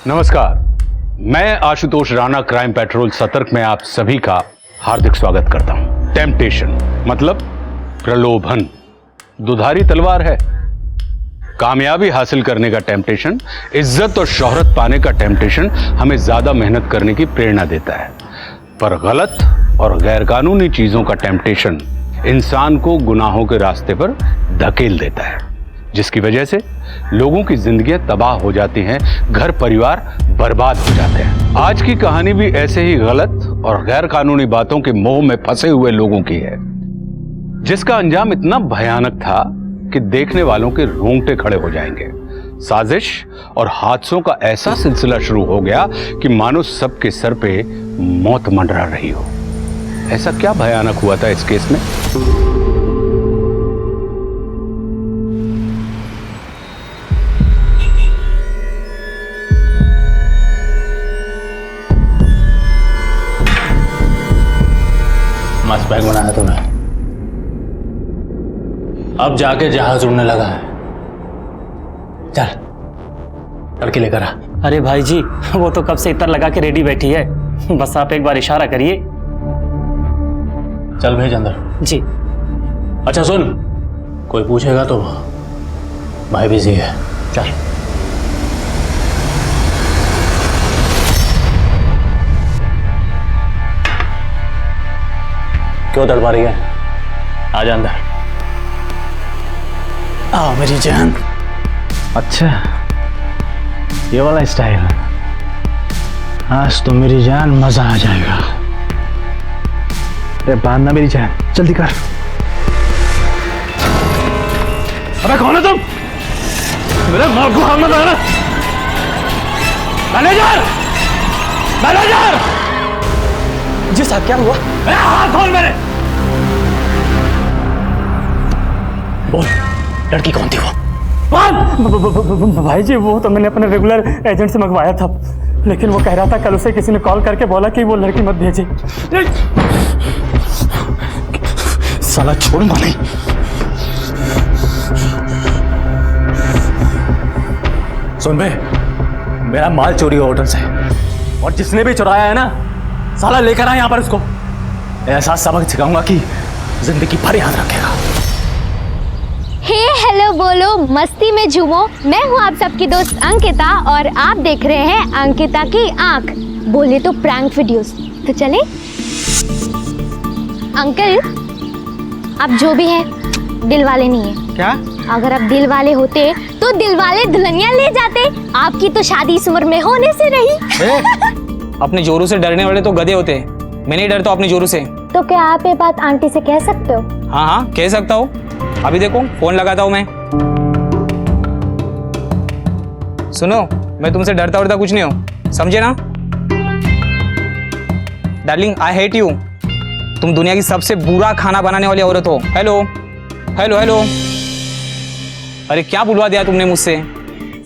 नमस्कार, मैं Ashutosh Rana crime petrol सतर्क में आप सभी का हार्दिक स्वागत करता हूं। टेम्पटेशन मतलब प्रलोभन दुधारी तलवार है। कामयाबी हासिल करने का टेम्पटेशन, इज्जत और शोहरत पाने का टेम्पटेशन हमें ज्यादा मेहनत करने की प्रेरणा देता है, पर गलत और गैरकानूनी चीजों का टेम्पटेशन इंसान को गुनाहों के रास्ते पर धकेल देता है, जिसकी वजह से लोगों की जिंदगियां तबाह हो जाती हैं, घर परिवार बर्बाद हो जाते हैं। आज की कहानी भी ऐसे ही गलत और गैर कानूनी बातों के मोह में फंसे हुए लोगों की है, जिसका अंजाम इतना भयानक था कि देखने वालों के रोंगटे खड़े हो जाएंगे। साजिश और हादसों का ऐसा सिलसिला शुरू हो गया कि मानो सबके सर पे मौत मंडरा रही हो। ऐसा क्या भयानक हुआ था इस केस में? मस्त बैग बनाया तुमने। अब जाके जहाज उड़ने लगा है। चल लड़की लेकर आ। अरे भाई जी, वो तो कब से इतर लगा के रेडी बैठी है, बस आप एक बार इशारा करिए। चल भेज अंदर। जी। अच्छा सुन, कोई पूछेगा तो भाई बिजी है। चल। क्यों तड़पा रही है? आजा अंदर। आओ मेरी जान। अच्छा ये वाला स्टाइल, आज तो मेरी जान मजा आ जाएगा। अरे बांधना मेरी जान, जल्दी कर। अबे कौन है तुम? मेरे मां को हाथ मत लगाना। Manager, manager. जी साहब, क्या हुआ? हाथ खोल मेरे। बोल, लड़की कौन थी वो? भाई जी, वो तो मैंने अपने रेगुलर एजेंट से मंगवाया था, लेकिन वो कह रहा था कल उसे किसी ने कॉल करके बोला कि वो लड़की मत भेजे। साला छोड़ूंगा नहीं। सुन बे, मेरा माल चोरी हुआ होटल से, और जिसने भी चुराया है ना, साला लेकर आया यहाँ पर उसको। ऐसा सबक सिखाऊंगा कि जिंदगी भर याद रखेगा। हे हेलो बोलो, मस्ती में झूमो। मैं हूँ आप सबकी दोस्त अंकिता और आप देख रहे हैं अंकिता की आंख। बोले तो प्रैंक वीडियोस। तो चले। अंकल, आप जो भी हैं दिल वाले नहीं है। क्या? अगर आप दिल वाले होते तो दिल वाले दुल्हनिया ले जाते। आपकी तो शादी इस उम्र में होने से रही। अपने जोरू से डरने वाले तो गधे होते हैं, मैं नहीं डरता अपने जोरू से। तो क्या आप ये बात आंटी से कह सकते हो? हाँ हाँ कह सकता हूँ। अभी देखो फोन लगाता हूँ मैं। सुनो, मैं तुमसे डरता वरता कुछ नहीं हूँ, समझे ना? Darling, I hate you. तुम दुनिया की सबसे बुरा खाना बनाने वाली औरत हो। Hello hello hello. अरे क्या बुलवा दिया तुमने मुझसे?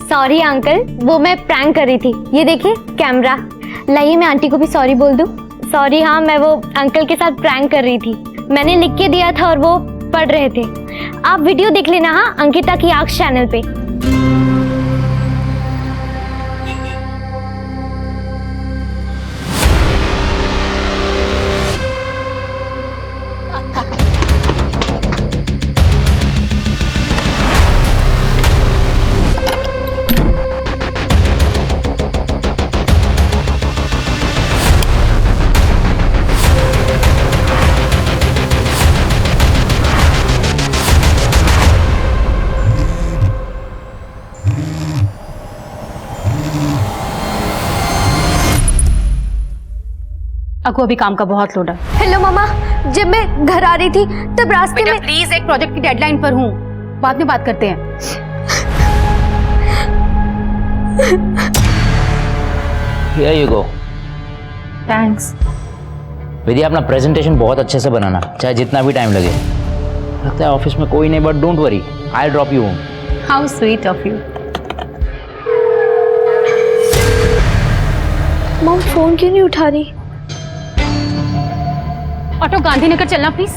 सॉरी अंकल, वो मैं प्रैंक कर रही थी। ये देखिए कैमरा। लाइए मैं आंटी को भी सॉरी बोल दूं। सॉरी, हाँ मैं वो अंकल के साथ प्रैंक कर रही थी। मैंने लिख के दिया था और वो पढ़ रहे थे। आप वीडियो देख लेना हाँ, अंकिता की आंख चैनल पे। अको अभी काम का बहुत लोड है। हेलो मामा, जब मैं घर आ रही थी तब रास्ते में। प्लीज, एक प्रोजेक्ट की डेडलाइन पर हूँ, बाद में बात करते हैं। Here you go. थैंक्स। विद्या, अपना प्रेजेंटेशन बहुत अच्छे से बनाना, चाहे जितना भी टाइम लगे। लगता है ऑफिस में कोई नहीं, but don't worry, I drop you home. How sweet of you. Mom phone क्यों नहीं उठा रही? ऑटो गांधीनगर चलना प्लीज।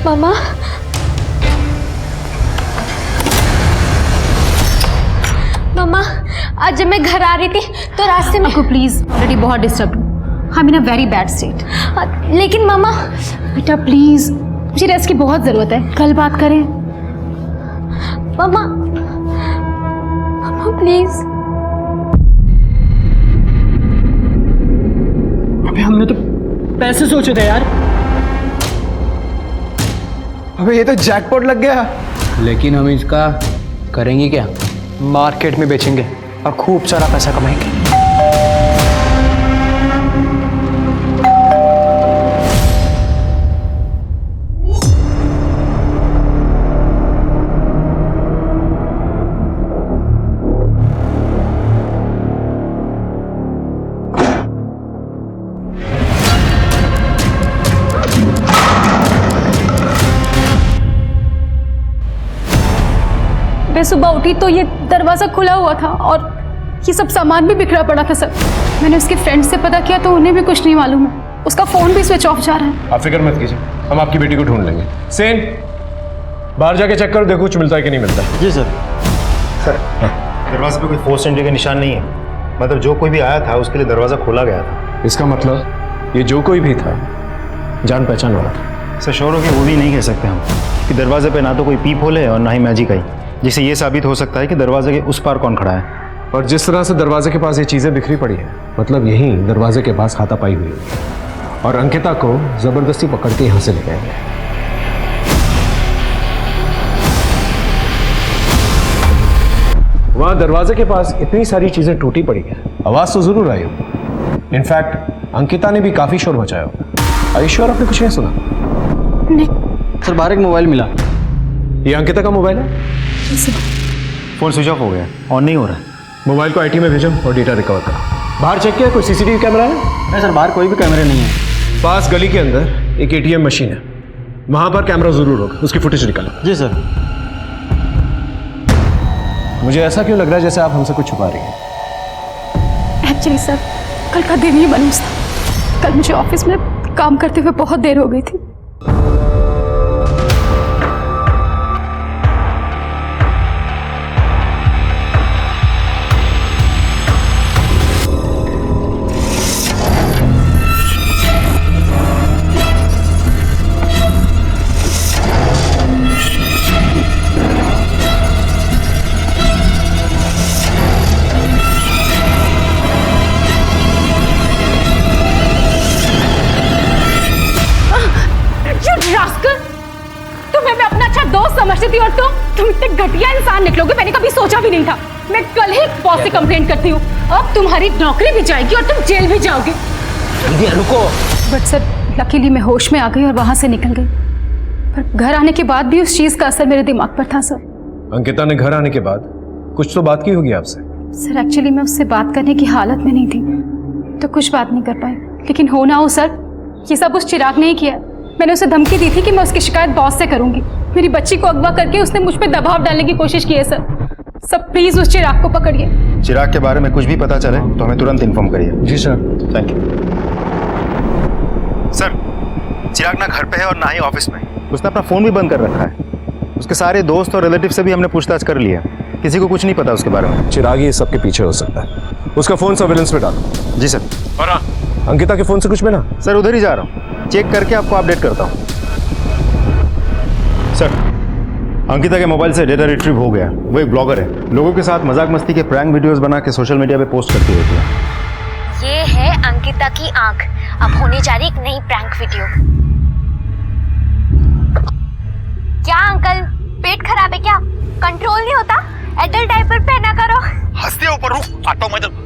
मामा आज जब मैं घर आ रही थी तो रास्ते में। आपको प्लीज ऑलरेडी बहुत डिस्टर्ब हूँ, I am in a very bad state. लेकिन मामा। बेटा प्लीज, मुझे रेस्ट की बहुत जरूरत है, कल बात करें। मामा, मामा प्लीज। अबे हमने तो पैसे सोचे थे यार। अबे ये तो जैकपॉट लग गया। लेकिन हम इसका करेंगे क्या? मार्केट में बेचेंगे और खूब सारा पैसा कमाएंगे। मैं सुबह उठी तो ये दरवाज़ा खुला हुआ था और ये सब सामान भी बिखरा पड़ा था सर। मैंने उसके फ्रेंड से पता किया तो उन्हें भी कुछ नहीं मालूम है। उसका फ़ोन भी स्विच ऑफ जा रहा है। आप फिक्र मत कीजिए, हम आपकी बेटी को ढूंढ लेंगे। सेन, बाहर जाके चेक करो, देखो कुछ मिलता है कि नहीं मिलता। जी सर। सर दरवाजे पे कोई फोर्स एंट्री का निशान नहीं है, मतलब जो कोई भी आया था उसके लिए दरवाज़ा खोला गया था। इसका मतलब ये जो कोई भी था जान पहचान वाला था। सर श्योर हो कि वो भी नहीं कह सकते हम कि दरवाजे पे ना तो कोई पीप होल है और ना ही मैजिक आई, जिससे ये साबित हो सकता है कि दरवाजे के उस पार कौन खड़ा है। और जिस तरह से दरवाजे के पास ये चीज़ें बिखरी पड़ी है, मतलब यहीं दरवाजे के पास हाथापाई हुई होगी और अंकिता को ज़बरदस्ती पकड़ के यहाँ से ले गए। वहाँ दरवाजे के पास इतनी सारी चीज़ें टूटी पड़ी हैं, आवाज़ तो ज़रूर आई होगी। इनफैक्ट अंकिता ने भी काफ़ी शोर मचाया होगा। आयुष्वर आपने कुछ नहीं सुना? नहीं। सर बाहर एक मोबाइल मिला। ये अंकिता का मोबाइल है? फ़ोन स्विच ऑफ हो गया, ऑन नहीं हो रहा है। मोबाइल को आईटी में भेजो और डेटा रिकवर करो। बाहर चेक किया कोई सीसीटीवी कैमरा है? नहीं सर, बाहर कोई भी कैमरे नहीं है। पास गली के अंदर एक एटीएम मशीन है, वहां पर कैमरा जरूर होगा, उसकी फुटेज निकालो। जी सर। मुझे ऐसा क्यों लग रहा है जैसे आप हमसे कुछ छुपा रही हैं? एक्चुअली सर कल का दिन ही मनूस था। कल मुझे ऑफिस में काम करते हुए बहुत देर हो गई थी। तुम्हें मैं अपना अच्छा दोस्त समझती थी और तुम इतने घटिया इंसान निकलोगे मैंने कभी सोचा भी नहीं था। मैं कल ही बॉस से कंप्लेंट करती हूँ, अब तुम्हारी नौकरी भी जाएगी और तुम जेल भी जाओगे। रुको। बट सर लकीली मैं होश में आ गई और वहां से निकल गई, पर घर आने के बाद भी उस चीज का असर मेरे दिमाग पर था सर। अंकिता ने घर आने के बाद कुछ तो बात की होगी आपसे? सर एक्चुअली मैं उससे बात करने की हालत में नहीं थी तो कुछ बात नहीं कर पाई, लेकिन हो ना हो सर ये सब उस चिराग ने ही किया। मैंने उसे धमकी दी थी कि मैं उसकी शिकायत बॉस से करूंगी। मेरी बच्ची को अगवा करके उसने मुझ पे दबाव डालने की कोशिश की है सर। सब प्लीज उस चिराग को पकड़िए। चिराग के बारे में कुछ भी पता चले तो हमें तुरंत इन्फॉर्म करिए। जी sir. Thank you sir. Chirag ना घर पे है और ना ही ऑफिस में, उसने अपना फ़ोन भी बंद कर रखा है। उसके सारे दोस्त और रिलेटिव से भी हमने पूछताछ कर लिया, किसी को कुछ नहीं पता उसके बारे में। चिराग ही सबके पीछे हो सकता है। उसका फोन सर्विलेंस में डालो। जी सर। और हाँ, अंकिता के फोन से कुछ मिला? सर उधर ही जा रहा हूँ, चेक करके आपको अपडेट करता हूँ। सर अंकिता के मोबाइल से डेटा रिट्रीव हो गया। वो एक ब्लॉगर है, लोगों के साथ मजाक मस्ती के प्रैंक वीडियोस बना के सोशल मीडिया पे पोस्ट करती रहती है। ये है अंकिता की आंख। अब होने जा रही एक नई प्रैंक वीडियो। क्या अंकल पेट खराब है क्या? कंट्रोल नहीं होता? एडल्ट डायपर पहना करो। हंसते ऊपर रुक आटो में।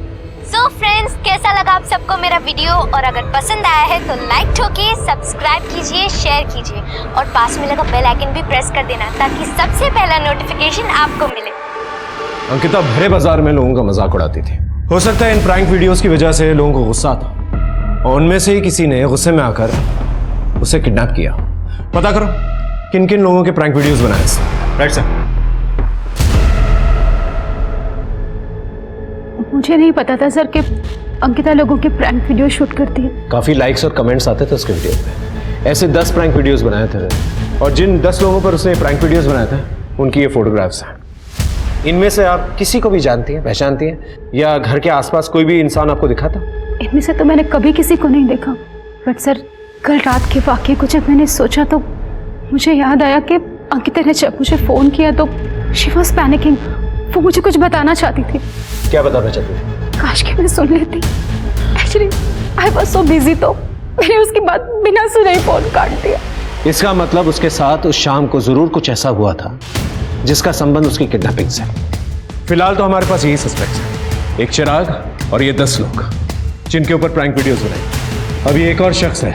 सो फ्रेंड्स, कैसा लगा आप सबको मेरा वीडियो? और अगर पसंद आया है तो लाइक ठोकिए, सब्सक्राइब कीजिए, शेयर कीजिए और पास में लगा बेल आइकन भी प्रेस कर देना ताकि सबसे पहला नोटिफिकेशन आपको मिले। अंकिता भरे बाजार में लोगों का मजाक उड़ाती थी। हो सकता है इन प्रैंक वीडियोस की वजह से लोगों को गुस्सा आता और उनमें से ही किसी ने गुस्से में आकर उसे किडनैप किया। पता करो किन किन लोगों के प्रैंक वीडियोस बनाए। Right sir. मुझे नहीं पता था सर कि अंकिता लोगों के प्रैंक वीडियो शूट करती है। काफी लाइक्स और कमेंट्स आते थे उसके वीडियो पे। ऐसे 10 प्रैंक वीडियोस बनाए थे और जिन 10 लोगों पर उसने प्रैंक वीडियोस बनाए थे उनकी ये फोटोग्राफ्स हैं। इनमें से आप किसी को भी जानती हैं, पहचानती हैं, या घर के आसपास कोई भी इंसान आपको दिखा था? इनमें से तो मैंने कभी किसी को नहीं देखा, बट सर कल रात के वाक़ये को जब मैंने सोचा तो मुझे याद आया कि अंकिता ने जब मुझे फ़ोन किया तो शी वॉज पैनिकिंग। वो मुझे कुछ बताना चाहती थी। क्या बताना चाहती थी? काश कि मैं सुन लेती। Actually I was so busy, तो मैंने उसकी बात बिना सुने ही फ़ोन काट दिया। इसका मतलब उसके साथ उस शाम को जरूर कुछ ऐसा हुआ था जिसका संबंध उसकी किडनैपिंग से। फिलहाल तो हमारे पास यही सस्पेक्ट है, एक चिराग और ये 10 लोग जिनके ऊपर प्रैंक वीडियोस बनाई। अभी एक और शख्स है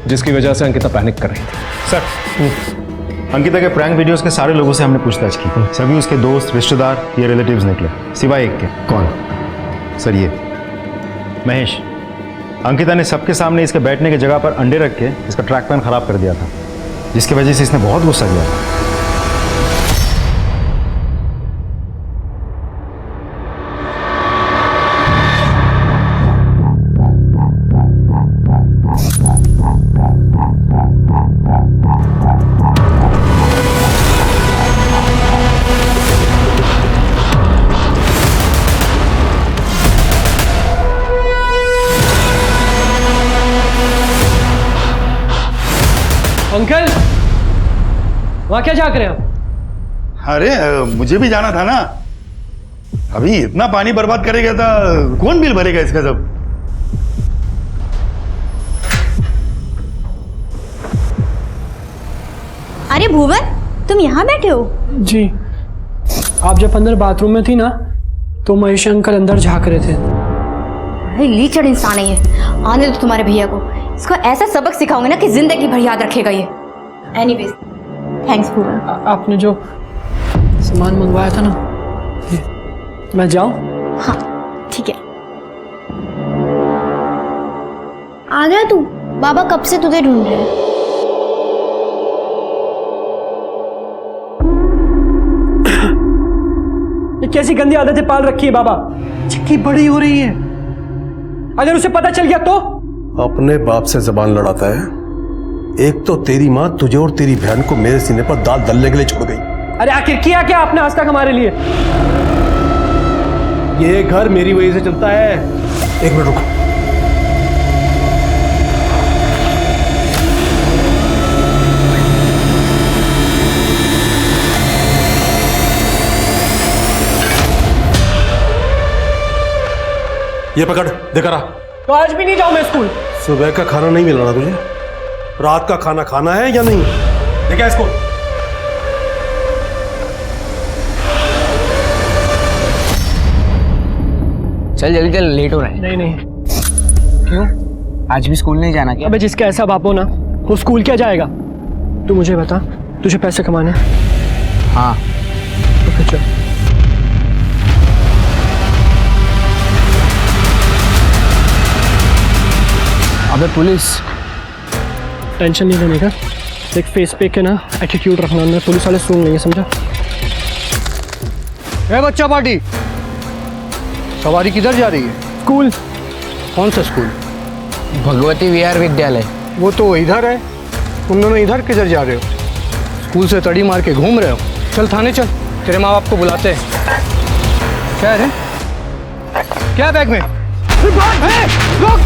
जिसकी वजह से अंकिता पैनिक कर रही थी। सर, अंकिता के प्रैंक वीडियोस के सारे लोगों से हमने पूछताछ की, सभी उसके दोस्त, रिश्तेदार या रिलेटिव्स निकले, सिवाय एक के। कौन? सर ये महेश। अंकिता ने सबके सामने इसके बैठने की जगह पर अंडे रख के इसका ट्रैक पैन खराब कर दिया था, जिसकी वजह से इसने बहुत गुस्सा किया था। अंकल, वहां क्या जाग रहे हैं आप? अरे मुझे भी जाना था ना। अभी इतना पानी बर्बाद करेगा तो कौन बिल भरेगा इसका सब? अरे भुवन, तुम यहाँ बैठे हो? जी, आप जब अंदर बाथरूम में थी ना तो महेश अंकल अंदर झांक रहे थे। अरे लीचड़ इंसान है ये। आने दो तुम्हारे भैया को, इसको ऐसा सबक सिखाऊंगी ना कि जिंदगी भर याद रखेगा ये। एनीवेज, थैंक्स भुवन। आपने जो सामान मंगवाया था ना, ये, मैं जाऊं? हाँ ठीक है। आ गया तू? बाबा कब से तुझे ढूंढ रहे हैं। ये कैसी गंदी आदतें पाल रखी है बाबा? चिक्की बड़ी हो रही है, अगर उसे पता चल गया तो? अपने बाप से जबान लड़ाता है। एक तो तेरी माँ तुझे और तेरी बहन को मेरे सीने पर दाल दलने के लिए छोड़ गई। अरे आखिर किया क्या आपने आज तक हमारे लिए? ये घर मेरी वजह से चलता है। एक मिनट रुको। ये पकड़, देखा रहा। तो आज भी नहीं जाऊं मैं स्कूल? सुबह का खाना नहीं मिल रहा तुझे? रात का खाना खाना है या नहीं? देखा इसको। चल जल्दी चल, लेट हो रहा है। नहीं नहीं। क्यों? आज भी स्कूल नहीं जाना क्या? अबे जिसका ऐसा बाप हो ना, वो स्कूल क्या जाएगा? तू मुझे बता, तुझे पैसे कमाने हैं? हाँ। तो फिर चल। अबे पुलिस। टेंशन नहीं लेने का, एक फेस पे के ना एटीट्यूड रखना, अंदर पुलिस वाले सुन लेंगे, समझा? ए बच्चा पार्टी, सवारी किधर जा रही है? स्कूल। कौन सा स्कूल? भगवती विहार विद्यालय। वो तो इधर है, तुम दोनों इधर किधर जा रहे हो? स्कूल से तड़ी मार के घूम रहे हो? चल थाने चल, तेरे माँ बाप को बुलाते हैं। क्या है? क्या बैग में? रुक!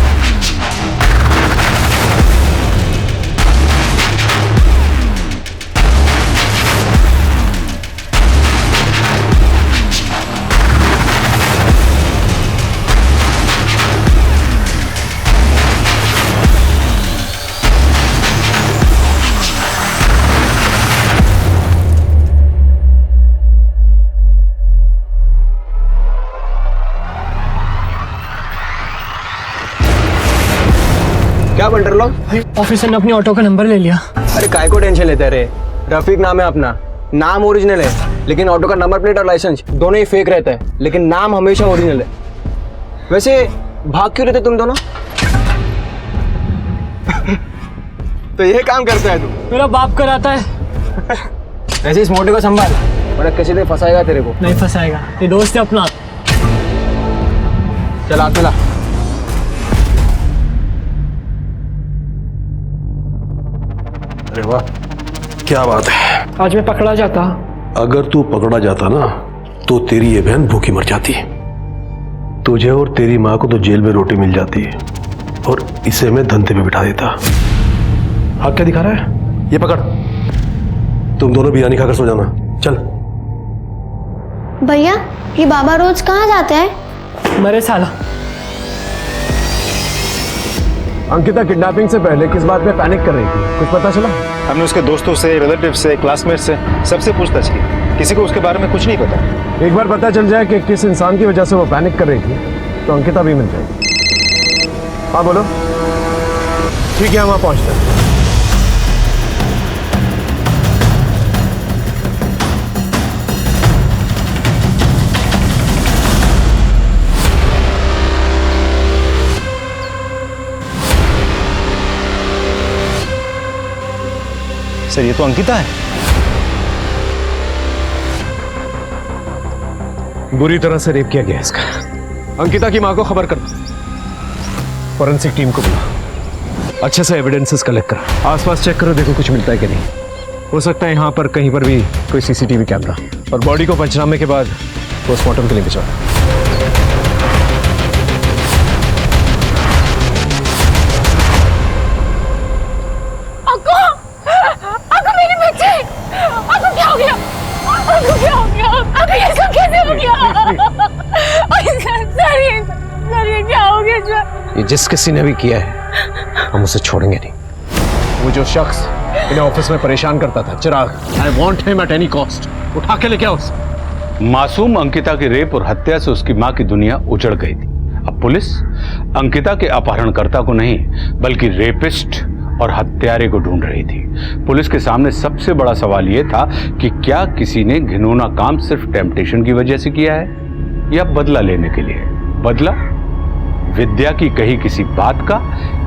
क्या बंटर लोग? ऑफिसर ने अपनी ऑटो का नंबर ले लिया। अरे काय को टेंशन लेते रहे? रफीक नाम है अपना, नाम ओरिजिनल है, लेकिन ऑटो का नंबर प्लेट और लाइसेंस दोनों ही फेक रहता है, लेकिन नाम हमेशा ओरिजिनल है। वैसे भाग क्यों रहते तुम दोनों? तो ये काम करता है तू? मेरा बाप कराता है। वैसे इस मोटे को संभाल, बड़ा किसी दिन फंसाएगा तेरे को। नहीं फंसाएगा, ये दोस्त है अपना। चला चला। अरे वाह, क्या बात है। आज मैं पकड़ा जाता। अगर तू पकड़ा जाता ना तो तेरी ये बहन भूखी मर जाती है, तुझे और तेरी माँ को तो जेल में रोटी मिल जाती है, और इसे मैं धंधे पे बिठा देता। हाथ क्या दिखा रहा है? ये पकड़, तुम दोनों बिरयानी खाकर सो जाना। चल। भैया ये बाबा रोज कहाँ जाते हैं? मरे साला। अंकिता किडनैपिंग से पहले किस बात पे पैनिक कर रही थी, कुछ पता चला? हमने उसके दोस्तों से, रिलेटिव से, क्लासमेट से सबसे पूछताछ की, किसी को उसके बारे में कुछ नहीं पता। एक बार पता चल जाए कि किस इंसान की वजह से वो पैनिक कर रही थी तो अंकिता भी मिल जाएगी। हाँ बोलो। ठीक है, हम वहाँ पहुँचते हैं। सर ये तो अंकिता है। बुरी तरह से रेप किया गया इसका। अंकिता की मां को खबर कर दो, फॉरेंसिक टीम को बुला, अच्छे से एविडेंसेस कलेक्ट करो, आसपास चेक करो, देखो कुछ मिलता है कि नहीं। हो सकता है यहाँ पर कहीं पर भी कोई सीसीटीवी कैमरा, और बॉडी को पंचनामे के बाद पोस्टमार्टम के लिए भिजवाओ। ये जिस किसी ने भी किया है हम उसे छोड़ेंगे नहीं। वो जो शख्स इन्हें ऑफिस में परेशान करता था, Chirag, I want him at any cost. उठा के लेके आओ उसे। मासूम अंकिता की रेप और हत्या से उसकी मां की दुनिया उजड़ गई थी। अब पुलिस अंकिता के अपहरणकर्ता को नहीं बल्कि रेपिस्ट और हत्यारे को ढूंढ रही थी। पुलिस के सामने सबसे बड़ा सवाल यह था कि क्या किसी ने घिनौना काम सिर्फ टेम्पटेशन की वजह से किया है या बदला लेने के लिए। बदला विद्या की कही किसी बात का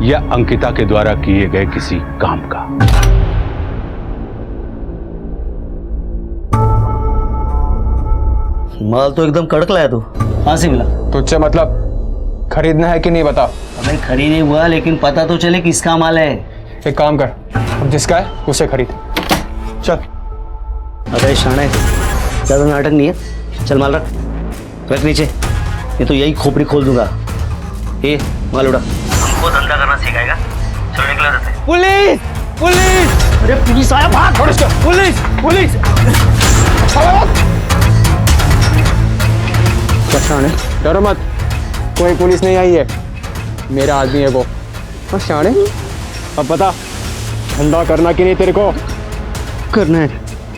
या अंकिता के द्वारा किए गए किसी काम का। माल तो एकदम कड़क लाया तू, कहाँ से मिला? तुझसे मतलब खरीदना है कि नहीं बता। अबे खरीद नहीं हुआ, लेकिन पता तो चले किसका माल है। एक काम कर, अब जिसका है उसे खरीद। चल। अबे शाणे, ज्यादा नाटक नहीं है, चल माल रख नीचे, ये तो यही खोपड़ी खोल दूंगा। ए माल उड़ा। हमको धंधा करना सिखाएगा, चल निकला रहता है। Police police! अरे पुलिस आया, भाग! Police police! शाणे डरो मत, कोई पुलिस नहीं आई है, मेरा आदमी है वो। शाणे अब बता, धंधा करना कि नहीं तेरे को? करना है।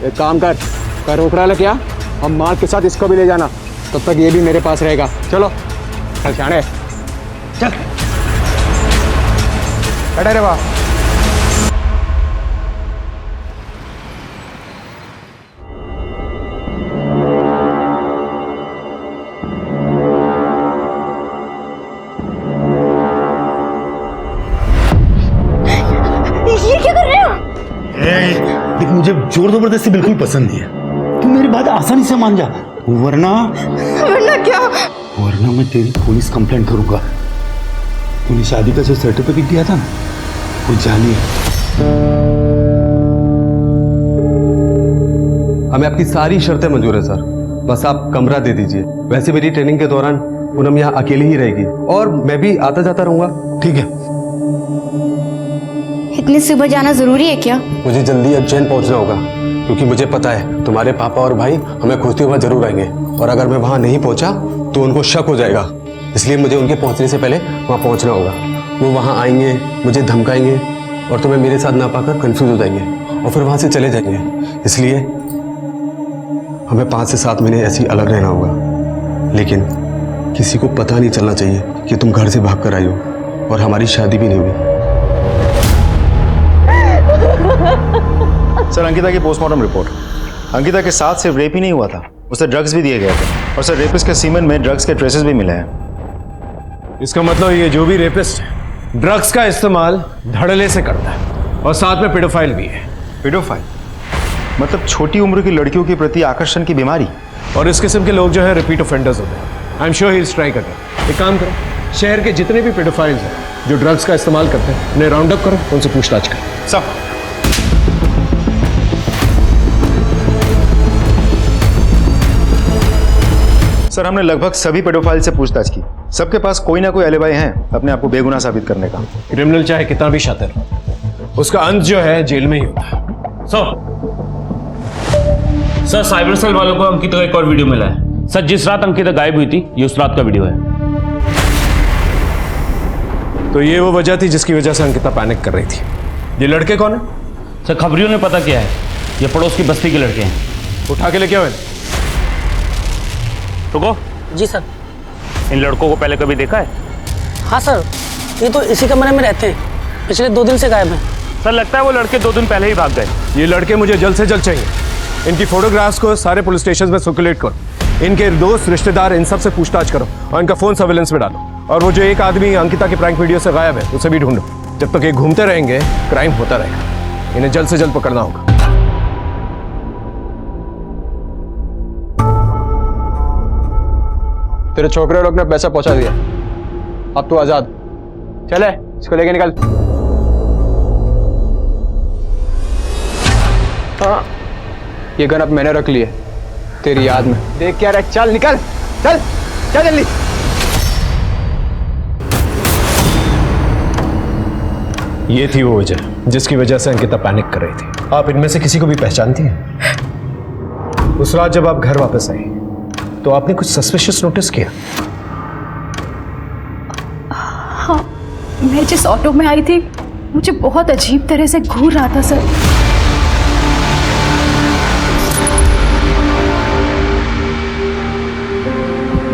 एक काम कर रोकड़ा ले क्या, हम माल के साथ इसको भी ले जाना, तब तक ये भी मेरे पास रहेगा। चलो चल शाणे, चल। बैठे रे वाह। ये क्या कर रहे हो? देख, मुझे जोर जबरदस्ती बिल्कुल पसंद नहीं है। तू मेरी बात आसानी से मान जा, वरना क्या? वरना मैं तेरी पुलिस कंप्लेंट करूंगा। तूने शादी का जो सर्टिफिकेट दिया था ना, वो जाली है। हमें आपकी सारी शर्तें मंजूर है सर, बस आप कमरा दे दीजिए। वैसे मेरी ट्रेनिंग के दौरान पूनम यहाँ अकेली ही रहेगी और मैं भी आता जाता रहूंगा। ठीक है। इतनी सुबह जाना जरूरी है क्या? मुझे जल्दी उज्जैन पहुंचना होगा, क्योंकि मुझे पता है तुम्हारे पापा और भाई हमें खोजते हुए जरूर आएंगे, और अगर मैं वहां नहीं पहुंचा तो उनको शक हो जाएगा। इसलिए मुझे उनके पहुंचने से पहले वहां पहुंचना होगा। वो वहां आएंगे, मुझे धमकाएंगे और तुम्हें मेरे साथ ना पाकर कंफ्यूज हो जाएंगे और फिर वहां से चले जाएंगे। इसलिए हमें 5 से 7 महीने ऐसे ही अलग रहना होगा, लेकिन किसी को पता नहीं चलना चाहिए कि तुम घर से भाग कर आई हो, और हमारी शादी भी नहीं हुई। सर अंकिता की पोस्टमार्टम रिपोर्ट, अंकिता के साथ सिर्फ रेप ही नहीं हुआ था, उसे ड्रग्स भी दिए गए थे, और सर रेपिस्ट के सीमेन में ड्रग्स के ट्रेसेस भी मिले हैं। इसका मतलब ये जो भी रेपिस्ट है ड्रग्स का इस्तेमाल धड़ल्ले से करता है, और साथ में पेडोफाइल भी है। पेडोफाइल मतलब छोटी उम्र की लड़कियों के प्रति आकर्षण की बीमारी। और इस किस्म के लोग जो है रिपीट ऑफेंडर्स होते हैं। I am sure he is try करते। एक काम करो, शहर के जितने भी पेडोफाइल्स हैं जो ड्रग्स का इस्तेमाल करते हैं, उन्हें राउंड अप करो, उनसे पूछताछ करो। सब सर हमने लगभग सभी पेडोफाइल से पूछताछ की, सबके पास कोई ना कोई एलिबाई है अपने आप को बेगुनाह साबित करने का। क्रिमिनल चाहे कितना भी शातिर हो, उसका अंत जो है जेल में ही होता है। सर साइबर सेल वालों को अंकिता का एक और वीडियो मिला है। सर जिस रात अंकिता गायब हुई थी ये उस रात का वीडियो है। तो ये वो वजह थी जिसकी वजह से अंकिता पैनिक कर रही थी। ये लड़के कौन है? सर खबरियों ने पता किया है, ये पड़ोस की बस्ती के लड़के हैं। उठा के लेके आओ। रुको। जी सर। इन लड़कों को पहले कभी देखा है? हाँ सर, ये तो इसी कमरे में रहते हैं, पिछले 2 दिन से गायब हैं। सर लगता है वो लड़के 2 दिन पहले ही भाग गए। ये लड़के मुझे जल्द से जल्द चाहिए। इनकी फोटोग्राफ्स को सारे पुलिस स्टेशन में सर्कुलेट करो, इनके दोस्त रिश्तेदार इन सब से पूछताछ करो और इनका फोन सर्वेलेंस में डालो। और वो जो एक आदमी अंकिता की प्रैंक वीडियो से गायब है उसे भी ढूंढो। जब तक ये घूमते रहेंगे क्राइम होता रहेगा, इन्हें जल्द से जल्द पकड़ना होगा। तेरे छोकरे लोग ने पैसा पहुंचा दिया, अब तू आजाद। चले इसको लेके निकल। हाँ, ये गन अब मैंने रख ली है तेरी याद में। देख क्या रहा, चल निकल, चल चल जल्दी। ये थी वो वजह जिसकी वजह से अंकिता पैनिक कर रही थी। आप इनमें से किसी को भी पहचानती हैं? उस रात जब आप घर वापस आई तो आपने कुछ सस्पिशियस नोटिस किया? हाँ, मैं जिस ऑटो में आई थी मुझे बहुत अजीब तरह से घूर रहा था सर।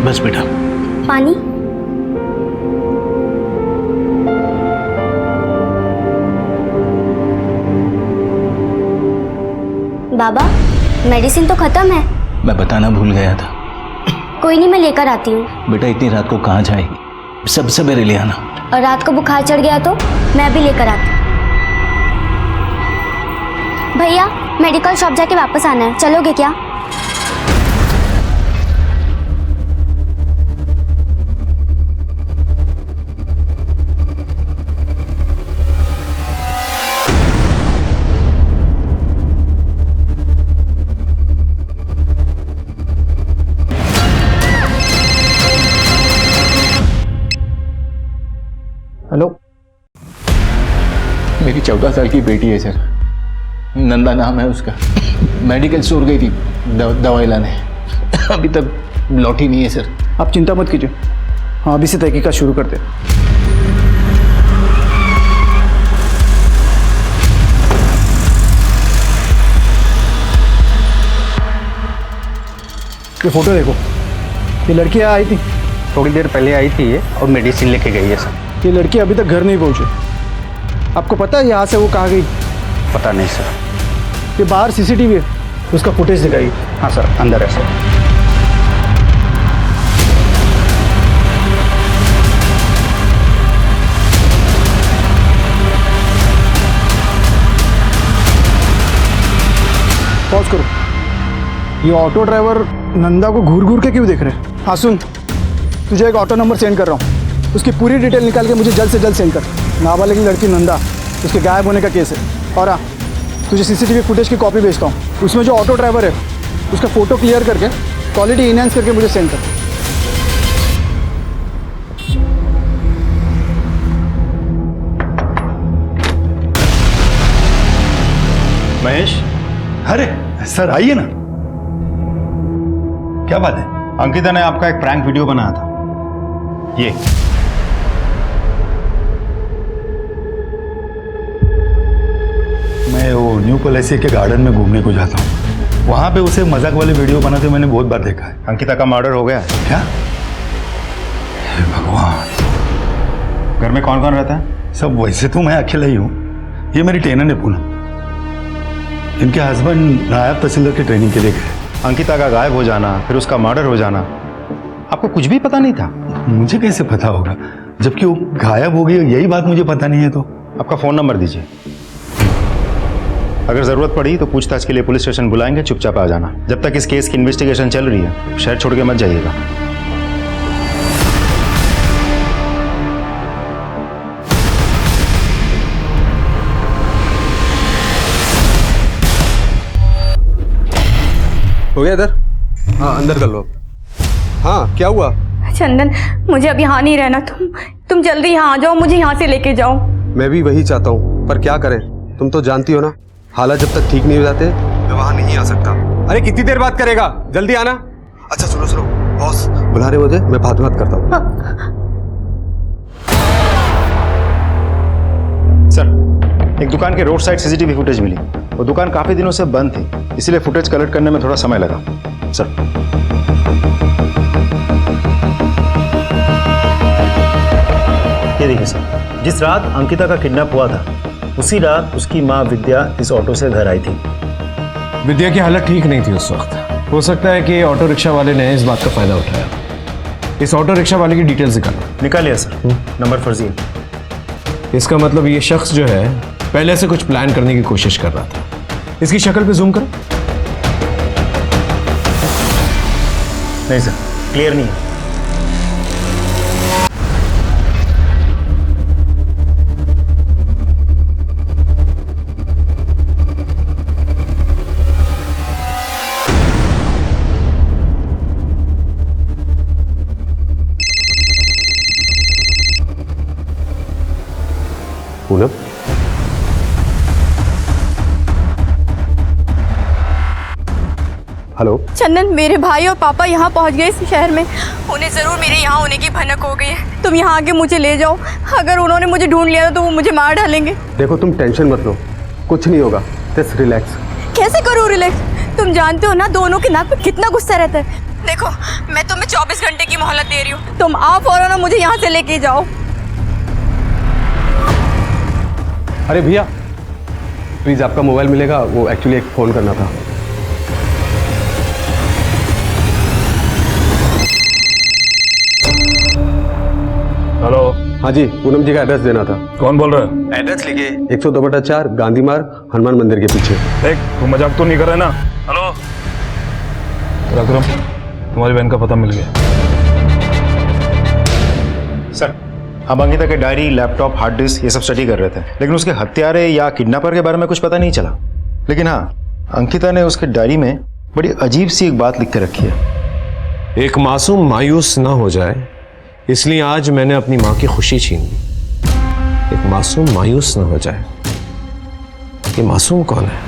बस बेटा। पानी। बाबा मेडिसिन तो खत्म है। मैं बताना भूल गया था। कोई नहीं, मैं लेकर आती हूँ। बेटा इतनी रात को कहाँ जाएगी, सब सवेरे ले आना। और रात को बुखार चढ़ गया तो मैं भी लेकर आती हूँ। भैया मेडिकल शॉप जाके वापस आना है, चलोगे क्या? हेलो, मेरी 14 साल की बेटी है सर, नंदा नाम है उसका। मेडिकल स्टोर गई थी दवाई लाने, अभी तक लौटी नहीं है सर। आप चिंता मत कीजिए, हाँ अभी से तहकीकात शुरू करते हैं। ये फोटो देखो, ये लड़की आई थी थोड़ी देर पहले आई थी ये, और मेडिसिन लेके गई है सर। ये लड़की अभी तक घर नहीं पहुंची। आपको पता है यहाँ से वो कहाँ गई? पता नहीं सर। ये बाहर सीसीटीवी है, उसका फुटेज दिखाइए। हाँ सर, अंदर है सर। पॉज करो। ये ऑटो ड्राइवर नंदा को घूर घूर के क्यों देख रहे हैं? हाँ सुन, तुझे एक ऑटो नंबर सेंड कर रहा हूँ, उसकी पूरी डिटेल निकाल के मुझे जल्द से जल्द सेंड कर। नाबालिग लड़की नंदा, उसके गायब होने का केस है। और हाँ, तुझे सीसीटीवी फुटेज की कॉपी भेजता हूँ, उसमें जो ऑटो ड्राइवर है उसका फ़ोटो क्लियर करके क्वालिटी इनहेंस करके मुझे सेंड कर। महेश, अरे सर आइए ना। क्या बात है? अंकिता ने आपका एक प्रैंक वीडियो बनाया था, ये। मैं वो न्यू पॉलिसी के गार्डन में घूमने को जाता हूँ, वहां पे उसे मजाक वाले वीडियो बनाते मैंने बहुत बार देखा है। अंकिता का मर्डर हो गया है क्या? हे भगवान। घर में कौन कौन रहता है? सब वैसे तो मैं अकेला ही हूँ, ये मेरी ट्रेनर है पूनम, इनके हस्बैंड नायब तहसीलदार की ट्रेनिंग के लिए गए। अंकिता का गायब हो जाना, फिर उसका मर्डर हो जाना, आपको कुछ भी पता नहीं था? मुझे कैसे पता होगा, जबकि वो गायब हो गई, यही बात मुझे पता नहीं है। तो आपका फोन नंबर दीजिए, अगर जरूरत पड़ी तो पूछताछ के लिए पुलिस स्टेशन बुलाएंगे, चुपचाप आ जाना। जब तक इस केस की इन्वेस्टिगेशन चल रही है शहर छोड़ के मत जाइएगा। हो गया इधर? हाँ अंदर कर लो। हाँ क्या हुआ? चंदन, मुझे अब यहाँ नहीं रहना। तुम जल्दी यहाँ आ जाओ, मुझे यहाँ से लेके जाओ। मैं भी वही चाहता हूँ, पर क्या करें, तुम तो जानती हो ना, हालात जब तक ठीक नहीं हो जाते मैं वहाँ नहीं आ सकता। अरे कितनी देर बात करेगा, जल्दी आना। अच्छा सुनो, बॉस बुला रहे मुझे, मैं बात करता हूँ। सर, एक दुकान के रोड साइड सीसीटीवी फुटेज मिली। वो दुकान काफी दिनों से बंद थी, इसीलिए फुटेज कलेक्ट करने में थोड़ा समय लगा। सर, ये देखिए सर, जिस रात अंकिता का किडनैप हुआ था उसी रात उसकी माँ विद्या इस ऑटो से घर आई थी। विद्या की हालत ठीक नहीं थी उस वक्त। हो सकता है कि ऑटो रिक्शा वाले ने इस बात का फायदा उठाया। इस ऑटो रिक्शा वाले की डिटेल्स निकालिए सर, नंबर फर्जी है। इसका मतलब ये शख्स जो है पहले से कुछ प्लान करने की कोशिश कर रहा था। इसकी शक्ल पे जूम करो। नहीं सर, क्लियर नहीं है। पूनम, हेलो चंदन, मेरे भाई और पापा यहाँ पहुँच गए इस शहर में। उन्हें ज़रूर मेरे यहाँ होने की भनक हो गई है। तुम यहाँ आके मुझे ले जाओ। अगर उन्होंने मुझे ढूंढ लिया तो वो मुझे मार डालेंगे। देखो तुम टेंशन मत लो, कुछ नहीं होगा, जस्ट रिलैक्स। कैसे करूँ रिलैक्स? तुम जानते हो ना दोनों के नाक पे कितना गुस्सा रहता है। देखो, मैं तुम्हें 24 घंटे की मोहलत दे रही हूँ। तुम आओ फौरन, मुझे यहाँ से लेके जाओ। अरे भैया प्लीज आपका मोबाइल मिलेगा, वो एक्चुअली एक फोन करना था। हेलो। हाँ जी, पूनम जी का एड्रेस देना था। कौन बोल रहा है? एड्रेस लिखिए, 102/4 गांधी मार्ग, हनुमान मंदिर के पीछे। देख, तू मजाक तो नहीं कर रहा है ना? हेलो विक्रम, तुम्हारी बहन का पता मिल गया। सर, हम अंकिता के डायरी, लैपटॉप, हार्ड डिस्क ये सब स्टडी कर रहे थे, लेकिन उसके हत्यारे या किडनैपर के बारे में कुछ पता नहीं चला। लेकिन हाँ, अंकिता ने उसके डायरी में बड़ी अजीब सी एक बात लिख के रखी है। एक मासूम मायूस ना हो जाए इसलिए आज मैंने अपनी माँ की खुशी छीन ली। एक मासूम मायूस ना हो जाए। ये मासूम कौन है?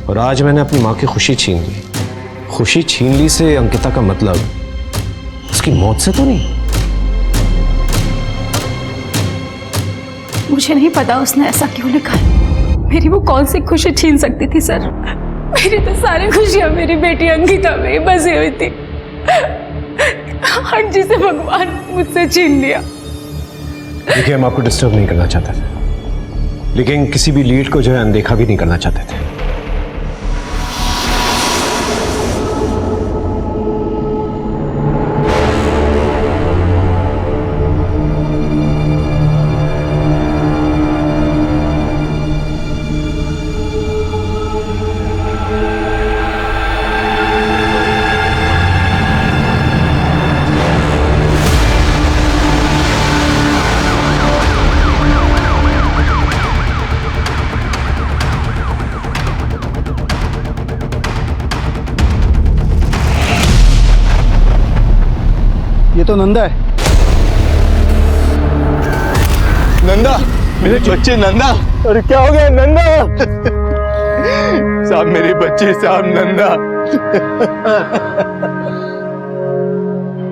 और आज मैंने अपनी माँ की खुशी छीन ली। खुशी छीन ली से अंकिता का मतलब उसकी मौत से तो नहीं? मुझे नहीं पता उसने ऐसा क्यों लिखा है। मेरी वो कौन सी खुशी छीन सकती थी सर? मेरी तो सारी खुशियां मेरी बेटी अंकिता में ही बसी हुई थी। आज जिसे भगवान मुझसे छीन लिया। देखिए, हम आपको डिस्टर्ब नहीं करना चाहते थे, लेकिन किसी भी लीड को जो है अनदेखा भी नहीं करना चाहते थे। ये तो नंदा है। नंदा, मेरे बच्चे नंदा। अरे क्या हो गया नंदा? साहब मेरी बच्ची, साहब नंदा।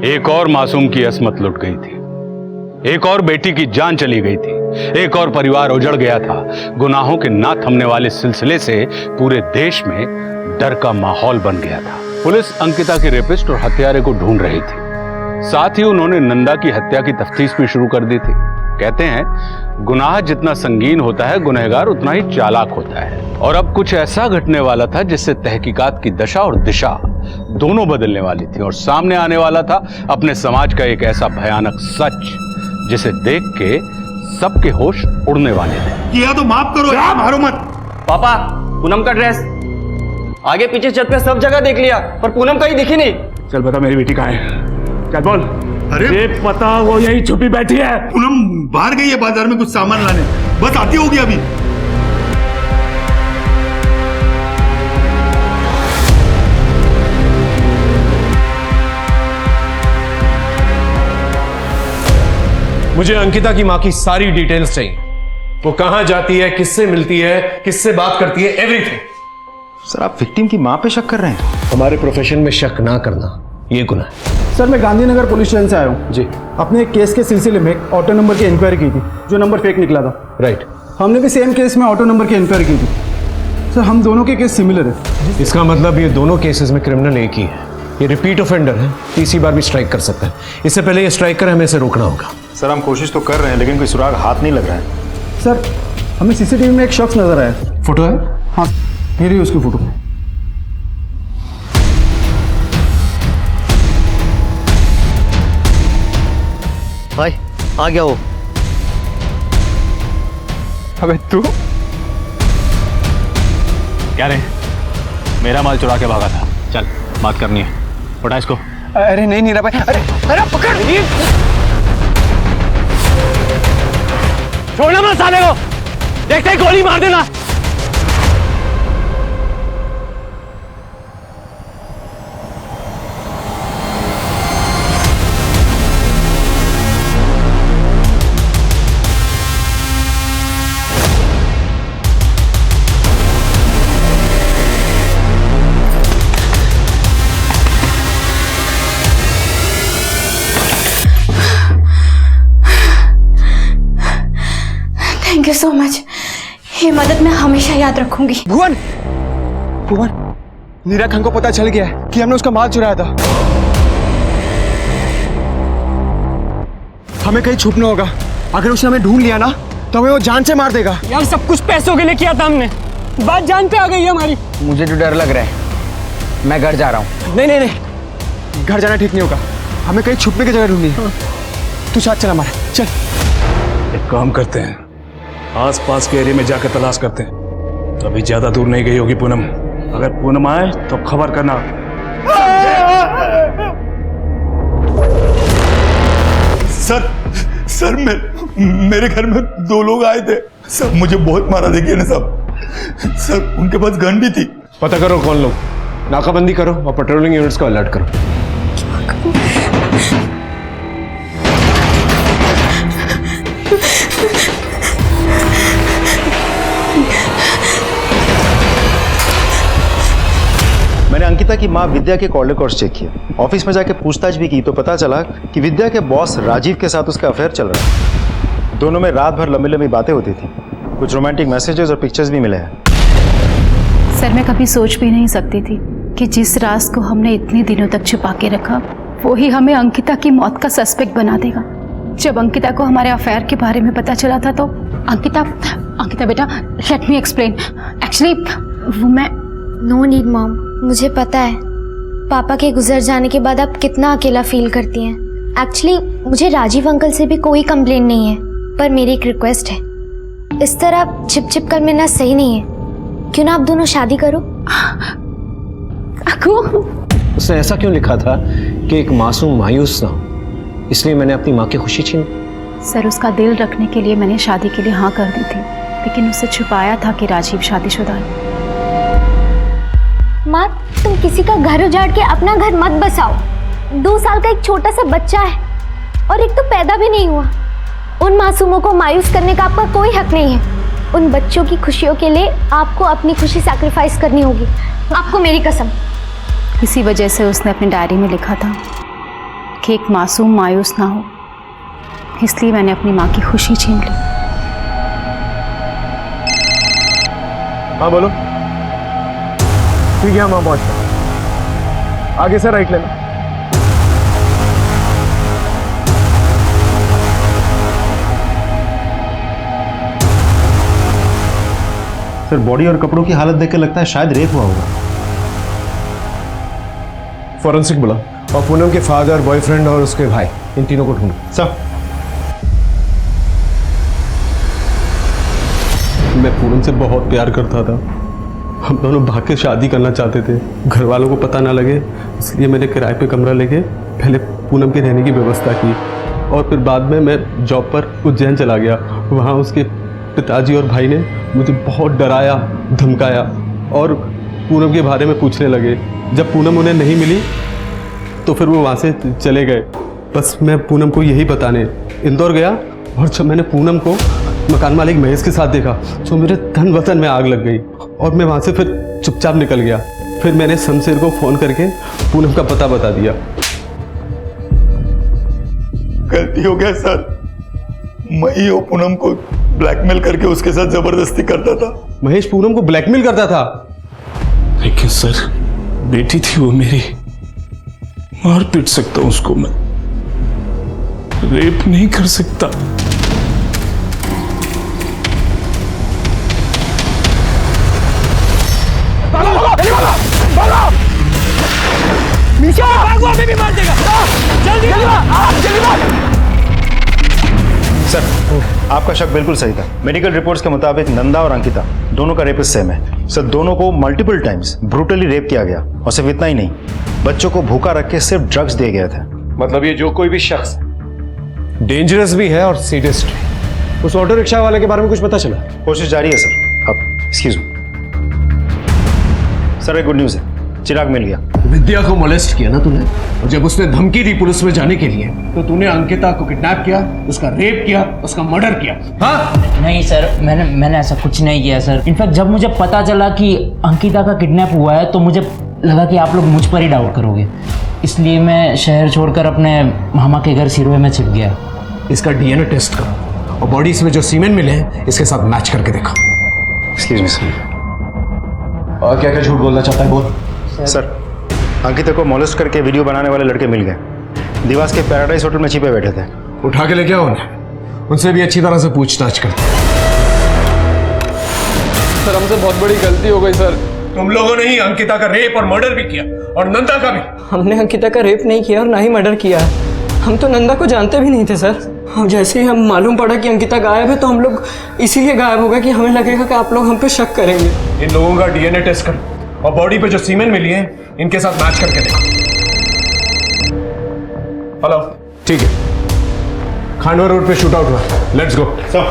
एक और मासूम की असमत लुट गई थी, एक और बेटी की जान चली गई थी, एक और परिवार उजड़ गया था। गुनाहों के ना थमने वाले सिलसिले से पूरे देश में डर का माहौल बन गया था। पुलिस अंकिता के रेपिस्ट और हत्यारे को ढूंढ रही थी। साथ ही उन्होंने नंदा की हत्या की तफ्तीश भी शुरू कर दी थी। कहते हैं गुनाह जितना संगीन होता है, गुनहगार उतना ही चालाक होता है। और अब कुछ ऐसा घटने वाला था जिससे तहकीकात की दशा और दिशा दोनों बदलने वाली थी और सामने आने वाला था अपने समाज का एक ऐसा भयानक सच जिसे देख के सबके होश उड़ने वाले थे। किया तो माफ करो, मारो मत। पापा, पूनम का ड्रेस आगे पीछे छत पे सब जगह देख लिया, पर पूनम कहीं दिखी नहीं। चल बता मेरी बेटी कहाँ है? क्या बोल? अरे पता, वो यही छुपी बैठी है। पूनम बाहर गई है बाजार में कुछ सामान लाने, बस आती होगी अभी। मुझे अंकिता की माँ की सारी डिटेल्स चाहिए। वो कहां जाती है, किससे मिलती है, किससे बात करती है, एवरीथिंग। सर आप विक्टिम की माँ पे शक कर रहे हैं? हमारे प्रोफेशन में शक ना करना ये गुनाह है। सर मैं गांधीनगर पुलिस स्टेशन से आया हूँ जी। अपने एक केस के सिलसिले में एक ऑटो नंबर की इंक्वायरी की थी जो नंबर फेक निकला था। राइट। हमने भी सेम केस में ऑटो नंबर की इंक्वायरी की थी। सर हम दोनों के केस सिमिलर है। इसका मतलब ये दोनों केसेस में क्रिमिनल एक ही है। ये रिपीट ऑफेंडर है, तीसरी बार भी स्ट्राइक कर सकता है। इससे पहले ये स्ट्राइक कर हमें इसे रोकना होगा। सर हम कोशिश तो कर रहे हैं लेकिन कोई सुराग हाथ नहीं लग रहा है। सर हमें सीसीटीवी में एक शख्स नजर आया। फोटो है? हाँ ये रही उसकी फोटो। भाई आ गया वो। अबे तू क्या रे, मेरा माल चुरा के भागा था। चल बात करनी है, उठा इसको। अरे नहीं नीरा भाई, अरे अरे पकड़। छोड़ना मत साले को, देखते ही गोली मार देना। थैंक यू सो मच, ये मदद मैं हमेशा याद रखूंगी। भुवन, भुवन, नीरा खान को पता चल गया है कि हमने उसका माल चुराया था। हमें कहीं छुपना होगा। अगर उसने हमें ढूंढ लिया ना तो हमें वो जान से मार देगा। यार सब कुछ पैसों के लिए किया था हमने, बात जान पे आ गई है हमारी। मुझे तो डर लग रहा है, मैं घर जा रहा हूँ। नहीं नहीं नहीं, घर जाना ठीक नहीं होगा। हमें कहीं छुपने की जगह ढूंढनी है। तू साथ चल हमारे, चल। एक काम करते हैं, आस पास के एरिया में जाकर तलाश करते हैं। अभी ज्यादा दूर नहीं गई होगी पूनम। अगर पूनम आए तो खबर करना। सर मेरे घर में 2 लोग आए थे सर, मुझे बहुत मारा, देखिए ना सब। सर उनके पास गन भी थी। पता करो कौन लोग, नाकाबंदी करो और पेट्रोलिंग यूनिट्स को अलर्ट करो। मैंने अंकिता की माँ विद्या के कॉल रिकॉर्ड्स चेक किए, ऑफिस में जाके पूछताछ भी की तो पता चला कि विद्या के बॉस राजीव के साथ उसका अफेयर चल रहा है। दोनों में रात भर लंबी लंबी बातें होती थी, कुछ रोमांटिक मैसेजेस और पिक्चर्स भी मिले हैं। सर मैं कभी सोच भी नहीं सकती थी कि जिस राज को हमने इतने दिनों तक छुपा के रखा वो ही हमें अंकिता की मौत का सस्पेक्ट बना देगा। जब अंकिता को हमारे अफेयर के बारे में पता चला था तो अंकिता बेटा लेट मी एक्सप्लेन। एक्चुअली वो मैं नो नीड मॉम, मुझे पता है पापा के गुजर जाने के बाद आप कितना अकेला फील करती हैं। एक्चुअली मुझे राजीव अंकल से भी कोई कंप्लेन नहीं है, पर मेरी एक रिक्वेस्ट है, इस तरह छिप कर मिलना सही नहीं है। क्यों ना आप दोनों शादी करो। उसने ऐसा क्यों लिखा था कि एक मासूम मायूस ना हो, इसलिए मैंने अपनी माँ की खुशी छीन। सर उसका दिल रखने के लिए मैंने शादी के लिए हाँ कर दी थी, लेकिन उससे छुपाया था कि राजीव शादीशुदा है। माँ तुम किसी का घर उजाड़ के अपना घर मत बसाओ। 2 साल का एक छोटा सा बच्चा है और एक तो पैदा भी नहीं हुआ। उन मासूमों को मायूस करने का आपका कोई हक नहीं है। उन बच्चों की खुशियों के लिए आपको अपनी खुशी सैक्रिफाइस करनी होगी, आपको मेरी कसम। इसी वजह से उसने अपनी डायरी में लिखा था कि एक मासूम मायूस ना हो, इसलिए मैंने अपनी माँ की खुशी छीन ली। हाँ बोलो। ठीक है हम पहुंच गए, आगे से राइट लेना। सर बॉडी और कपड़ों की हालत देख के लगता है शायद रेप हुआ होगा। फॉरेंसिक बुला और पूनम के फादर, बॉयफ्रेंड और उसके भाई, इन तीनों को ढूंढो। सब मैं पूनम से बहुत प्यार करता था। हम दोनों भाग के शादी करना चाहते थे, घर वालों को पता ना लगे, इसलिए मैंने किराए पे कमरा लेके पहले पूनम के रहने की व्यवस्था की और फिर बाद में मैं जॉब पर उज्जैन चला गया। वहाँ उसके पिताजी और भाई ने मुझे बहुत डराया, धमकाया और पूनम के बारे में पूछने लगे। जब पूनम उन्हें नहीं मिली तो फिर वो वहाँ से चले गए। बस मैं पूनम को यही बताने इंदौर गया और जब मैंने पूनम को मकान मालिक महेश के साथ देखा तो मेरे तन वतन में आग लग गई और मैं वहाँ से फिर चुपचाप निकल गया। फिर मैंने शमशेर को फ़ोन करके पूनम का पता बता दिया। गलती हो गया सर, मैं ही वो पूनम को ब्लैकमेल करके उसके साथ जबरदस्ती करता था। महेश पूनम को ब्लैकमेल करता था? लेकिन सर बेटी थी वो मेरी, मार पीट सकता हूं उसको मैं, रेप नहीं कर सकता। मीशा भागो, अभी भी मार देगा। जल्दी जल्दी भाग। सर, आपका शक बिल्कुल सही था। मेडिकल रिपोर्ट्स के मुताबिक नंदा और अंकिता दोनों का रेपिस्ट सेम है। सर, दोनों को मल्टीपल टाइम्स ब्रूटली रेप किया गया और सिर्फ इतना ही नहीं, बच्चों को भूखा रख के सिर्फ ड्रग्स दिए गए थे। मतलब ये जो कोई भी शख्स डेंजरस भी है और सीरियस भी। उस ऑटो रिक्शा वाले के बारे में कुछ पता चला? कोशिश जारी है सर। अब एक्सक्यूज मी सर, एक गुड न्यूज़ है, चिराग मिल गया। विद्या को मोलेस्ट किया ना तूने, और जब उसने धमकी दी पुलिस में जाने के लिए तो तूने अंकिता को किडनैप किया, उसका रेप किया, उसका मर्डर किया। हाँ? नहीं सर, मैंने ऐसा कुछ नहीं किया सर। इनफैक्ट जब मुझे पता चला कि अंकिता का किडनैप हुआ है तो मुझे लगा कि आप लोग मुझ पर ही डाउट करोगे, इसलिए मैं शहर छोड़कर अपने मामा के घर सिरोए में छिप गया। इसका डीएनए टेस्ट करो और बॉडी में जो सीमेंट मिले हैं इसके साथ मैच करके देखो। Excuse me sir. और क्या क्या झूठ बोलना चाहता है बोल। सर, अंकिता को मोलेस्ट करके वीडियो बनाने वाले लड़के मिल गए। दिवास के पैराडाइज होटल में छिपे बैठे थे। उठा के लेके आओ उन्हें, उनसे भी अच्छी तरह से पूछताछ करते। सर, हमसे बहुत बड़ी गलती हो गई सर। तुम लोगों ने ही अंकिता का रेप और मर्डर भी किया, और नंदा का भी। हमने अंकिता का रेप नहीं किया और ना ही मर्डर किया। हम तो नंदा को जानते भी नहीं थे सर। और जैसे ही हम मालूम पड़ा कि अंकिता गायब है तो हम लोग इसीलिए गायब हो गए कि हमें लगेगा कि आप लोग हम पे शक करेंगे। इन लोगों का डीएनए टेस्ट करो और बॉडी पे जो सीमेंट मिली है इनके साथ मैच करके देखो। हेलो, ठीक है, खांडवा रोड पे शूट आउट हुआ, लेट्स गो। सब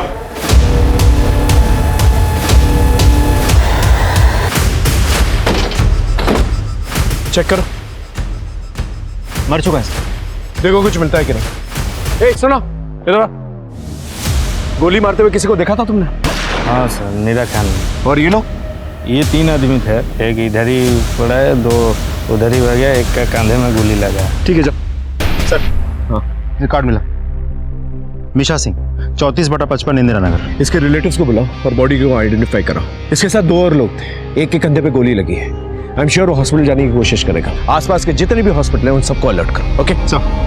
चेक करो। मर चुका है, देखो कुछ मिलता है कि नहीं। ए सुनो, इधर आ। गोली मारते हुए किसी को देखा था तुमने? हाँ सर, नीरा खान। और ये लोग? ये 3 आदमी थे, एक इधर ही पड़ा है, 2 उधर ही भाग गया, एक का कंधे में गोली लगा। ठीक है जाओ। सर, हाँ, ये कार्ड मिला। मिशा सिंह, 34/55 इंदिरा नगर। इसके रिलेटिव्स को बुलाओ और बॉडी को आइडेंटिफाई कराओ। इसके साथ 2 और लोग थे, एक के कंधे पे गोली लगी है। आई एम श्योर वो हॉस्पिटल जाने की कोशिश करेगा। आसपास के जितने भी हॉस्पिटल हैं उन सबको अलर्ट करो। Okay sir.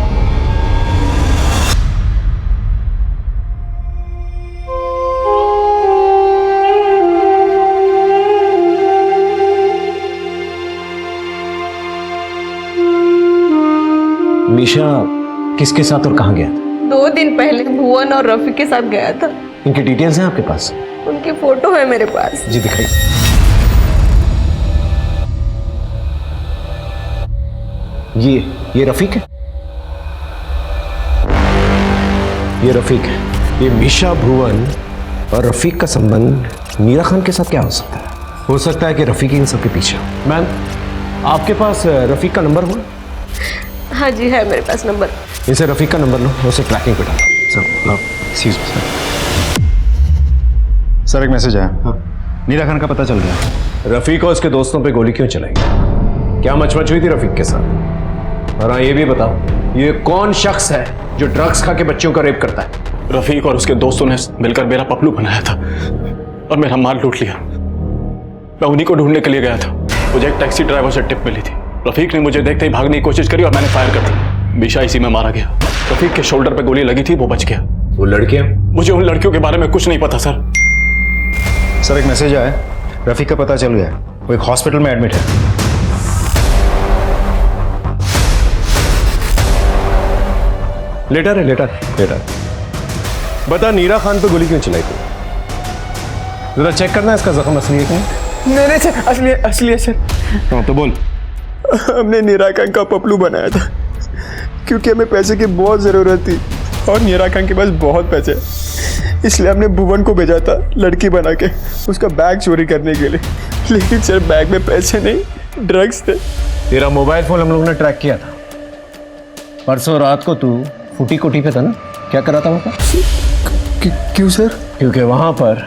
मीशा किसके साथ और कहाँ गया था? 2 दिन पहले भुवन और रफी के साथ गया था। इनकी डिटेल्स हैं आपके पास? उनकी फोटो है मेरे पास। जी दिखाइए। ये रफीक है? ये रफीक है। ये मीशा, भुवन और रफीक का संबंध मीरा खान के साथ क्या हो सकता है? हो सकता है कि रफीक इन सबके पीछे। मैम, आपके पास रफीक का नंबर हुआ? हाँ जी, है मेरे पास नंबर। इसे रफीक का नंबर लो, उसे ट्रैकिंग पे डालो। सर, एक मैसेज आया। हाँ। नीरा खान का पता चल गया। रफीक और उसके दोस्तों पे गोली क्यों चलाई? क्या मचमच हुई थी रफीक के साथ? और हाँ, ये भी बताओ, ये कौन शख्स है जो ड्रग्स खा के बच्चों का रेप करता है? रफीक और उसके दोस्तों ने मिलकर मेरा पपलू बनाया था और मेरा माल लूट लिया। मैं उन्हीं को ढूंढने के लिए गया था। मुझे एक टैक्सी ड्राइवर से टिप मिली थी। रफीक ने मुझे देखते ही भागने की कोशिश करी और मैंने फायर कर दी। मीशा इसी में मारा गया। रफीक के शोल्डर पे गोली लगी थी, वो बच गया। वो लड़कियां? मुझे उन लड़कियों के बारे में कुछ नहीं पता सर। सर, एक मैसेज आया, रफीक का पता चल गया, वो एक हॉस्पिटल में एडमिट है। लेटर है, लेटर। बता, नीरा खान पे गोली क्यों चलाई थी? जरा चेक करना इसका जख्म असली है क्या? नहीं सर, असली है सर। हाँ तो बोल। हमने नीरा खान का पपलू बनाया था क्योंकि हमें पैसे की बहुत ज़रूरत थी और नीरा खान के पास बहुत पैसे, इसलिए हमने भुवन को भेजा था लड़की बना के उसका बैग चोरी करने के लिए। लेकिन सर, बैग में पैसे नहीं, ड्रग्स थे। तेरा मोबाइल फोन हम लोगों ने ट्रैक किया था। परसों रात को तू फूटी कोठी पे था ना? क्या करा था वहाँ? क्यों सर? क्योंकि वहां पर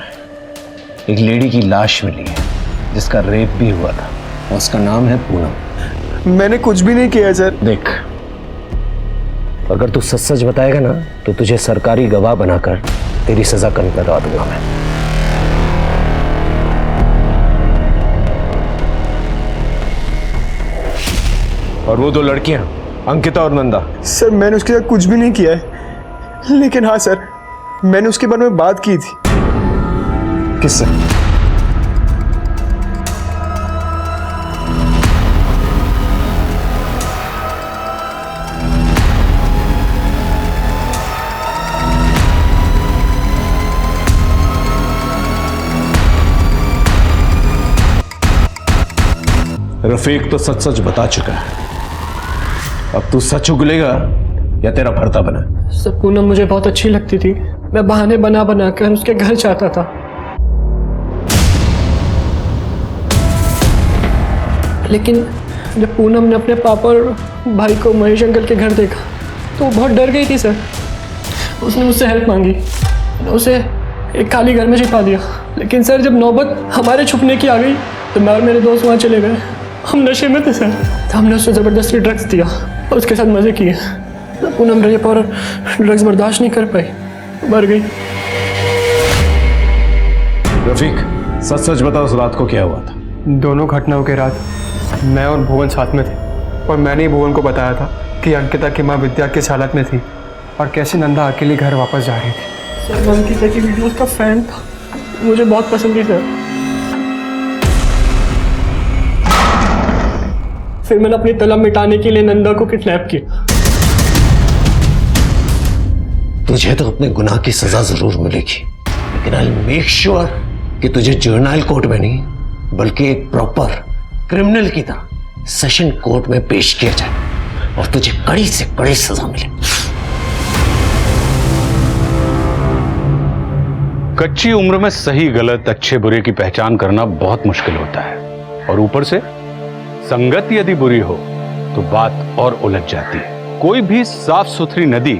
एक लेडी की लाश मिली है जिसका रेप भी हुआ था। उसका नाम है पूनम। मैंने कुछ भी नहीं किया सर। देख, अगर तू सच सच बताएगा ना तो तुझे सरकारी गवाह बनाकर तेरी सजा कम करवा दूंगा मैं। और वो दो लड़कियां, अंकिता और नंदा। सर मैंने उसके साथ कुछ भी नहीं किया है, लेकिन हाँ सर, मैंने उसके बारे में बात की थी। किससे? रफीक तो सच सच बता चुका है। अब तू सच उगलेगा या तेरा भरता बना। सर पूनम मुझे बहुत अच्छी लगती थी। मैं बहाने बना बना कर उसके घर जाता था, लेकिन जब पूनम ने अपने पापा और भाई को महेश अंकल के घर देखा तो वो बहुत डर गई थी सर। उसने मुझसे हेल्प मांगी, मैंने उसे एक खाली घर में छिपा दिया। लेकिन सर जब नौबत हमारे छुपने की आ गई तो मैं और मेरे दोस्त वहाँ चले गए। हम नशे में थे सर, तो हमने उससे ज़बरदस्ती ड्रग्स दिया और उसके साथ मज़े किए। पूनम रेप और ड्रग्स बर्दाश्त नहीं कर पाई, मर गई। रफीक सच सच बता, उस रात को क्या हुआ था? दोनों घटनाओं के रात मैं और भुवन साथ में थे, और मैंने ही भुवन को बताया था कि अंकिता की माँ विद्या किस हालत में थी और कैसे नंदा अकेली घर वापस जा रही थी। सर मैं अंकिता की वीडियोस का फैन था, मुझे बहुत पसंद थी सर। फिर मैंने अपनी तलब मिटाने के लिए नंदा को किडनैप किया। तुझे तो अपने गुनाह की सजा जरूर मिलेगी, लेकिन आई मेक श्योर कि तुझे जुवेनाइल कोर्ट में नहीं बल्कि एक प्रॉपर क्रिमिनल की तरह सेशन कोर्ट में पेश किया जाए और तुझे कड़ी से कड़ी सजा मिले। कच्ची उम्र में सही गलत, अच्छे बुरे की पहचान करना बहुत मुश्किल होता है, और ऊपर से संगत यदि बुरी हो तो बात और उलझ जाती है। कोई भी साफ सुथरी नदी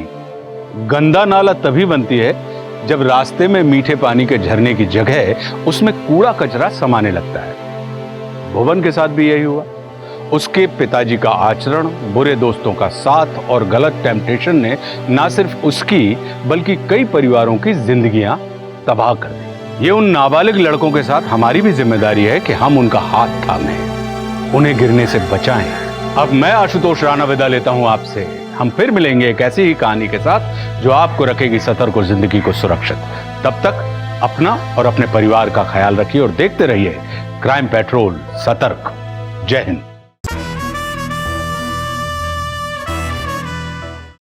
गंदा नाला तभी बनती है जब रास्ते में मीठे पानी के झरने की जगह उसमें कूड़ा कचरा समाने लगता है। भुवन के साथ भी यही हुआ। उसके पिताजी का आचरण, बुरे दोस्तों का साथ और गलत टेम्पटेशन ने ना सिर्फ उसकी बल्कि कई परिवारों की जिंदगियां तबाह कर दी। ये उन नाबालिग लड़कों के साथ हमारी भी जिम्मेदारी है कि हम उनका हाथ थामें, उन्हें गिरने से बचाएं। अब मैं आशुतोष राणा विदा लेता हूं आपसे। हम फिर मिलेंगे एक ऐसी ही कहानी के साथ जो आपको रखेगी सतर्क और जिंदगी को सुरक्षित। तब तक अपना और अपने परिवार का ख्याल रखिए और देखते रहिए क्राइम पेट्रोल सतर्क। जय हिंद।